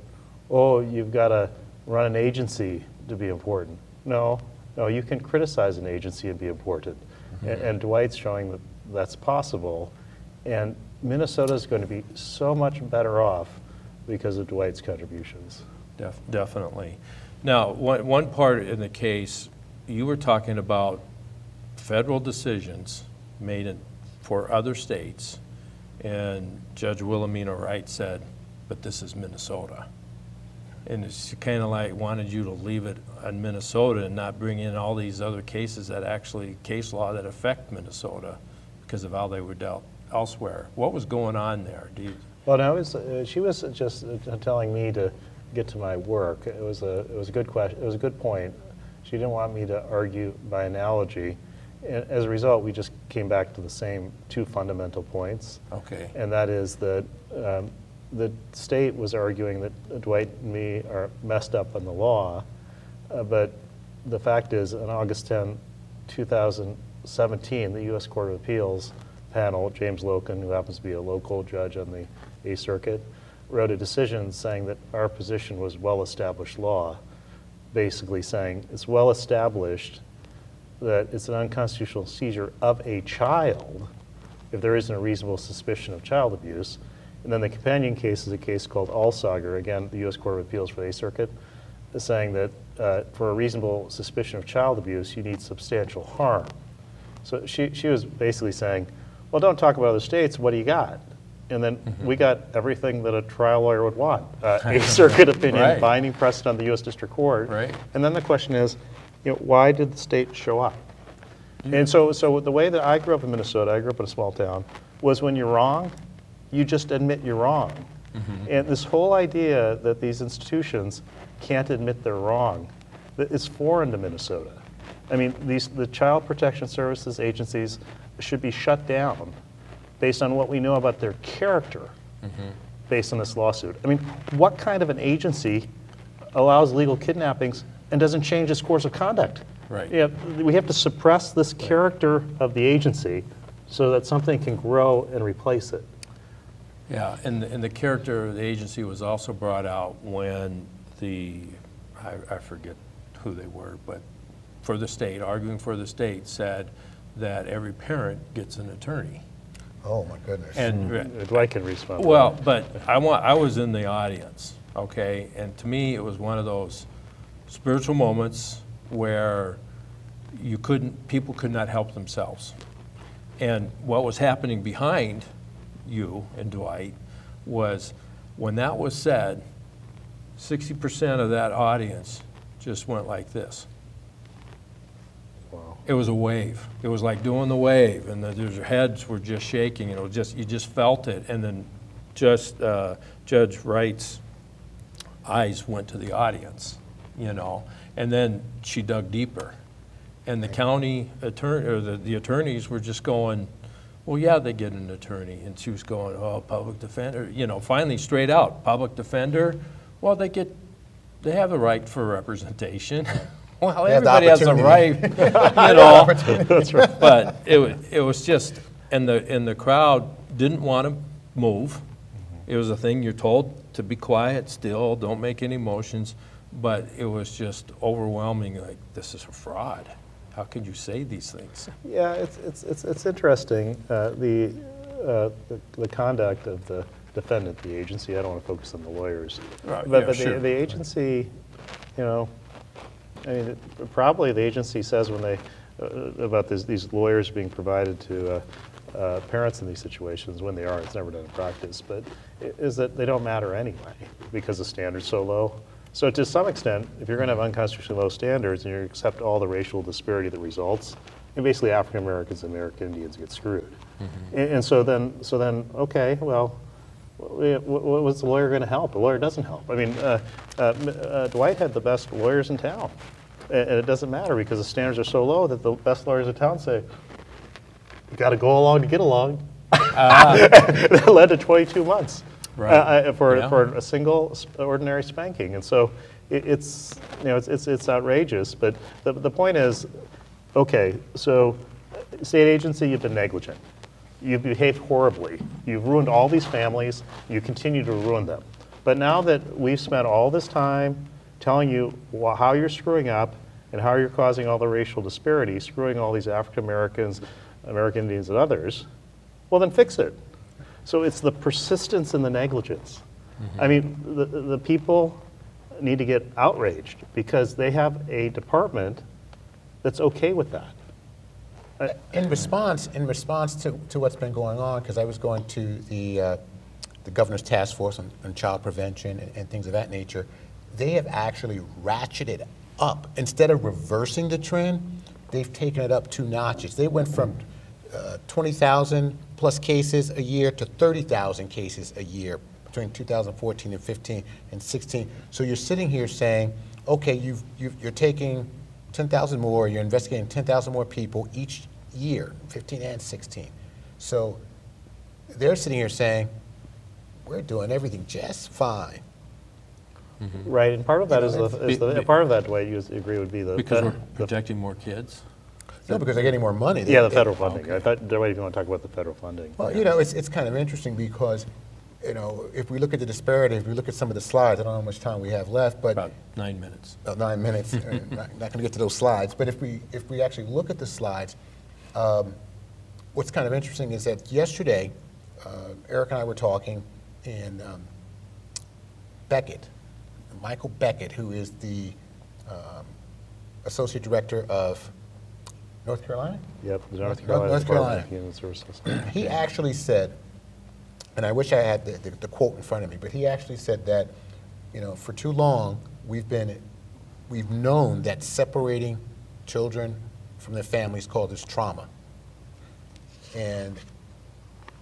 oh, you've got to run an agency to be important. No, you can criticize an agency and be important. And Dwight's showing that that's possible. And Minnesota is going to be so much better off because of Dwight's contributions. Definitely. Now, one part in the case, you were talking about federal decisions made for other states, and Judge Wilhelmina Wright said, but this is Minnesota. And it's kind of like wanted you to leave it in Minnesota and not bring in all these other cases that actually, case law that affect Minnesota because of how they were dealt elsewhere. What was going on there? Well, no, she was just telling me to get to my work. It was a good question. It was a good point. She didn't want me to argue by analogy. And as a result, we just came back to the same two fundamental points. Okay. And that is that the state was arguing that Dwight and me are messed up on the law, but the fact is, on August 10, 2017, the U.S. Court of Appeals panel, James Loken, who happens to be a local judge on the 8th Circuit, wrote a decision saying that our position was well-established law, basically saying it's well established that it's an unconstitutional seizure of a child if there isn't a reasonable suspicion of child abuse. And then the companion case is a case called Alsager, again, the U.S. Court of Appeals for the 8th Circuit, is saying that for a reasonable suspicion of child abuse, you need substantial harm. So she was basically saying, well, don't talk about other states, what do you got? And then we got everything that a trial lawyer would want. A circuit opinion, Right. binding precedent on the U.S. District Court. Right. And then the question is, why did the state show up? And so the way that I grew up in Minnesota, I grew up in a small town, was when you're wrong, you just admit you're wrong. And this whole idea that these institutions can't admit they're wrong is foreign to Minnesota. I mean, the Child Protection Services agencies should be shut down based on what we know about their character based on this lawsuit. I mean, what kind of an agency allows legal kidnappings and doesn't change its course of conduct? Right. Yeah, we have to suppress this character of the agency so that something can grow and replace it. Yeah, and the character of the agency was also brought out when I forget who they were, but for the state, arguing for the state, said that every parent gets an attorney. Oh, my goodness. And Dwight can respond. well, but I was in the audience, okay, and to me it was one of those spiritual moments where people could not help themselves. And what was happening behind you and Dwight was when that was said, 60% of that audience just went like this. Wow. It was a wave. It was like doing the wave, and their heads were just shaking. And it was just, you just felt it. And then Judge Wright's eyes went to the audience, and then she dug deeper. And the county attorney, or the attorneys were just going, well, yeah, they get an attorney. And she was going, oh, public defender, finally straight out, public defender, well, they have the right for representation. Well, They have the everybody has a right, That's right. But it was just, and the crowd didn't want to move. It was a thing you're told to be quiet still, don't make any motions, but it was just overwhelming, like, this is a fraud. How could you say these things? Yeah, it's interesting, the conduct of the defendant, the agency. I don't want to focus on the lawyers. Right, But yeah, sure. the agency, probably the agency says when they, about these lawyers being provided to parents in these situations, when they are, it's never done in practice, but is that they don't matter anyway because the standard's so low. So to some extent, if you're going to have unconstitutionally low standards and you accept all the racial disparity that results, and basically African Americans and American Indians get screwed. And so then, okay, well, what's the lawyer going to help? The lawyer doesn't help. I mean, Dwight had the best lawyers in town, and it doesn't matter because the standards are so low that the best lawyers in town say, you got to go along to get along. That led to 22 months. Right. For Yeah. a single ordinary spanking, and so it's outrageous. But the point is, okay, so state agency, you've been negligent, you've behaved horribly, you've ruined all these families, you continue to ruin them. But now that we've spent all this time telling you how you're screwing up and how you're causing all the racial disparities, screwing all these African Americans, American Indians, and others, well then fix it. So it's the persistence and the negligence. I mean, the people need to get outraged because they have a department that's okay with that. In response to what's been going on, because I was going to the governor's task force on child prevention and things of that nature, they have actually ratcheted up. Instead of reversing the trend, they've taken it up 2 notches. They went from 20,000 plus cases a year to 30,000 cases a year between 2014 and 15 and 16. So you're sitting here saying, okay, you're taking 10,000 more, you're investigating 10,000 more people each year, 15 and 16. So they're sitting here saying, we're doing everything just fine. Right, and part of that part of that, Dwight, you agree would be Because we're protecting more kids? No, because they're getting more money. Yeah, the federal funding. I thought, Dwight, you want to talk about the federal funding. Well, it's kind of interesting because, if we look at the disparity, if we look at some of the slides, I don't know how much time we have left, but About 9 minutes. 9 minutes. Not going to get to those slides, but if we actually look at the slides, what's kind of interesting is that yesterday, Eric and I were talking, and Michael Beckett, who is the Associate Director of North Carolina? Yep, the North North Carolina Department Carolina. of Human Services. He actually said, and I wish I had the quote in front of me, but he actually said that, for too long, we've known that separating children from their families causes trauma. And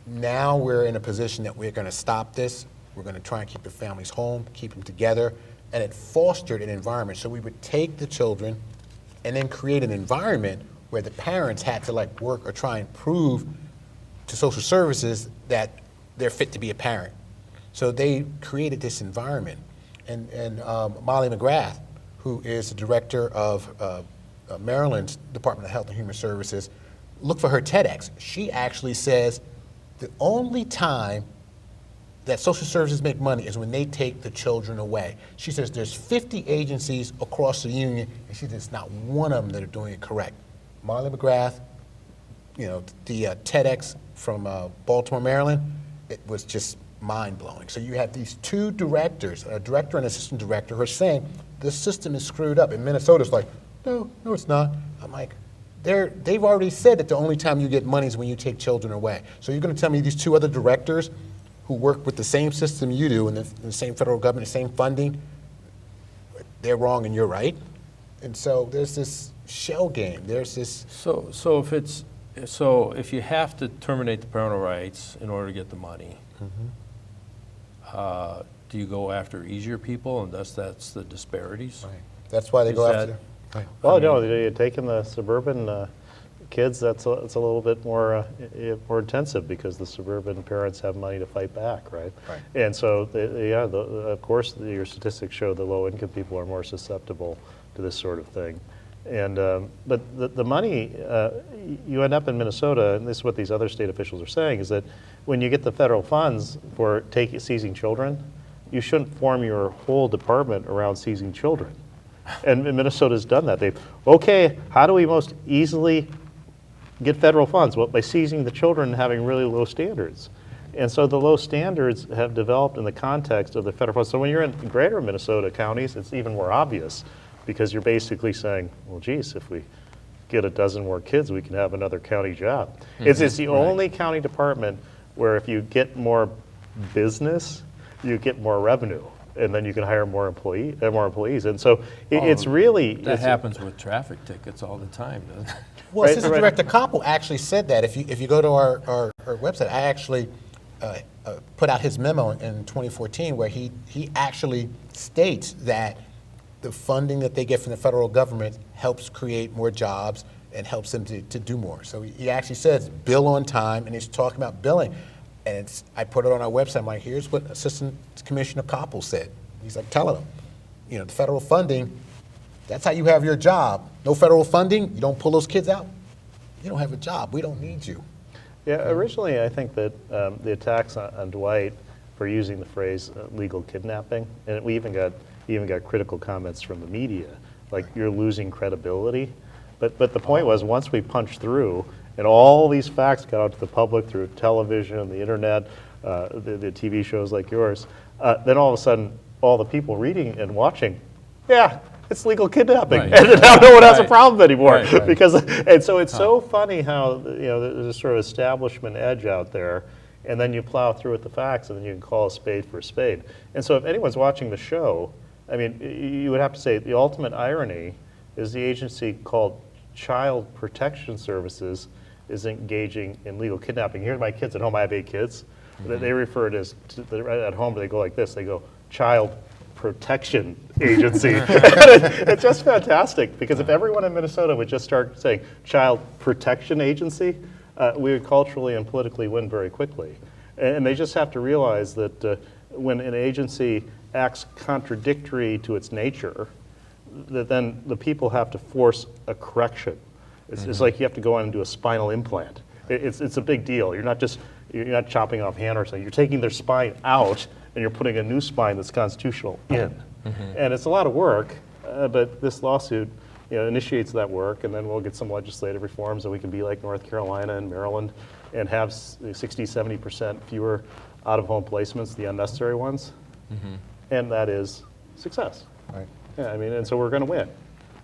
now we're in a position that we're going to stop this. We're going to try and keep the families home, keep them together, and it fostered an environment. So we would take the children and then create an environment where the parents had to work or try and prove to social services that they're fit to be a parent. So they created this environment. And Molly McGrath, who is the director of Maryland's Department of Health and Human Services, look for her TEDx. She actually says the only time that social services make money is when they take the children away. She says there's 50 agencies across the union, and she says not one of them that are doing it correct. Marley McGrath, the TEDx from Baltimore, Maryland, it was just mind-blowing. So you have these two directors, a director and assistant director, who are saying the system is screwed up. And Minnesota's like, no, it's not. I'm like, they've already said that the only time you get money is when you take children away. So you're going to tell me these two other directors who work with the same system you do in the same federal government, the same funding, they're wrong and you're right? And so there's this shell game. There's this. So if you have to terminate the parental rights in order to get the money, do you go after easier people, and thus that's the disparities? Right. That's why they go after. Right. Well, no, you're taking the suburban kids. It's a little bit more intensive because the suburban parents have money to fight back, right? Right. And so, of course, your statistics show the low-income people are more susceptible to this sort of thing. And but the money you end up in Minnesota, and this is what these other state officials are saying, is that when you get the federal funds for seizing children, you shouldn't form your whole department around seizing children. And Minnesota's done that. Okay, how do we most easily get federal funds? Well, by seizing the children and having really low standards. And so the low standards have developed in the context of the federal funds. So when you're in greater Minnesota counties, it's even more obvious, because you're basically saying, well, geez, if we get a dozen more kids, we can have another county job. It's the only county department where if you get more business, you get more revenue, and then you can hire more employees. And so it's really... That happens with traffic tickets all the time, doesn't it? Well, Assistant Director Koppel actually said that. If you go to our website, I actually put out his memo in 2014 where he actually states that the funding that they get from the federal government helps create more jobs and helps them to do more. So he actually says bill on time, and he's talking about billing. And I put it on our website. I'm like, here's what Assistant Commissioner Koppel said. He's like telling them, the federal funding, that's how you have your job. No federal funding, you don't pull those kids out, you don't have a job. We don't need you. Yeah, originally I think that the attacks on Dwight for using the phrase legal kidnapping, and we even got critical comments from the media, like you're losing credibility. But the point was, once we punched through, and all these facts got out to the public through television, the internet, the TV shows like yours, then all of a sudden, all the people reading and watching, yeah, it's legal kidnapping, right. And now no one has a problem anymore. Right. Because, and so it's so funny how there's a sort of establishment edge out there, and then you plow through with the facts, and then you can call a spade for a spade. And so if anyone's watching the show, I mean, you would have to say the ultimate irony is the agency called Child Protection Services is engaging in legal kidnapping. Here are my kids at home. I have 8 kids. They refer to at home, they go like this. They go, Child Protection Agency. It's just fantastic, because if everyone in Minnesota would just start saying Child Protection Agency, we would culturally and politically win very quickly. And they just have to realize that when an agency acts contradictory to its nature, that then the people have to force a correction. It's like you have to go in and do a spinal implant. It's a big deal. You're not chopping off hand or something. You're taking their spine out and you're putting a new spine that's constitutional in. And it's a lot of work, but this lawsuit initiates that work, and then we'll get some legislative reforms so we can be like North Carolina and Maryland and have 60-70% fewer out-of-home placements, the unnecessary ones. And that is success. Right. Yeah, I mean, and so we're going to win.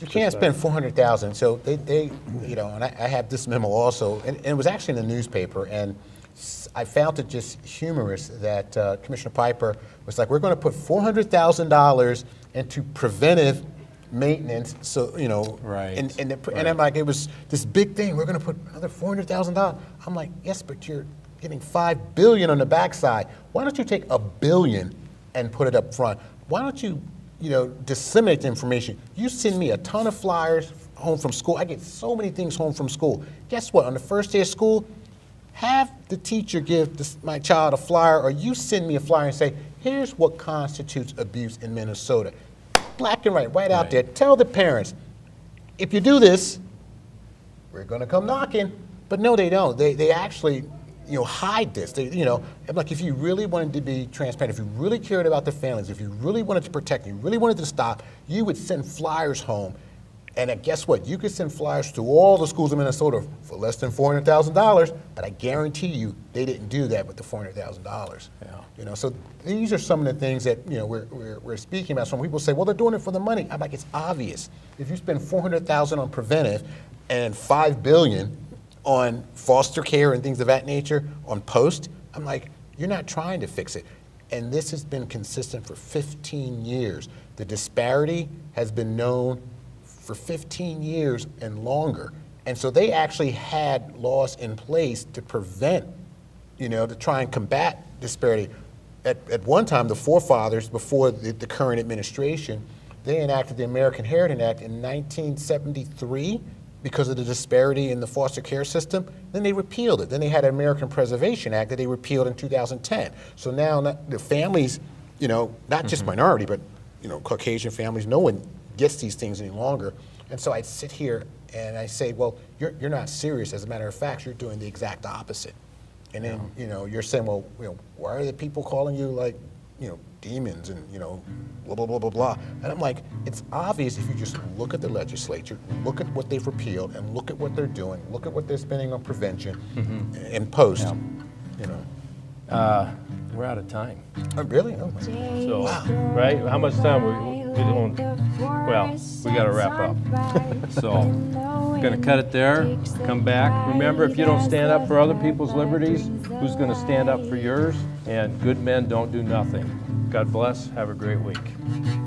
You can't spend 400,000. So they you know, and I have this memo also, and it was actually in the newspaper, and I found it just humorous that Commissioner Piper was like, we're going to put $400,000 into preventive maintenance. So, you know, Right. And I'm like, it was this big thing. We're going to put another $400,000. I'm like, yes, but you're getting $5 billion on the backside. Why don't you take $1 billion and put it up front? Why don't you, you know, disseminate the information? You send me a ton of flyers home from school. I get so many things home from school. Guess what? On the first day of school, have the teacher give my child a flyer, or you send me a flyer and say, here's what constitutes abuse in Minnesota. Black and white, right out there. Tell the parents, if you do this, we're going to come knocking. But no, they don't. They actually, you know, hide this. They, you know, like if you really wanted to be transparent, if you really cared about the families, if you really wanted to protect, you really wanted to stop, you would send flyers home. And guess what? You could send flyers to all the schools in Minnesota for less than $400,000, but I guarantee you they didn't do that with the $400,000. Yeah. You know, so these are some of the things that, you know, we're speaking about. Some people say, well, they're doing it for the money. I'm like, it's obvious. If you spend $400,000 on preventive and $5 billion on foster care and things of that nature on post, I'm like, you're not trying to fix it. And this has been consistent for 15 years. The disparity has been known for 15 years and longer. And so they actually had laws in place to prevent, you know, to try and combat disparity. At one time, the forefathers, before the current administration, they enacted the American Heritage Act in 1973 because of the disparity in the foster care system. Then they repealed it. Then they had an American Preservation Act that they repealed in 2010. So now the families, you know, not just minority, but, you know, Caucasian families, no one gets these things any longer. And so I'd sit here and I say, well, you're not serious. As a matter of fact, you're doing the exact opposite. And then, you know, you're saying, well, you know, why are the people calling you like, you know, demons and, you know, blah, blah, blah, blah, blah. And I'm like, it's obvious if you just look at the legislature, look at what they've repealed, and look at what they're doing, look at what they're spending on prevention and post, you know. We're out of time. Oh, really? Oh, my. So, right? How much time we don't? Well, we got to wrap up. So, going to cut it there. Come back. Remember, if you don't stand up for other people's liberties, who's going to stand up for yours? And good men don't do nothing. God bless. Have a great week.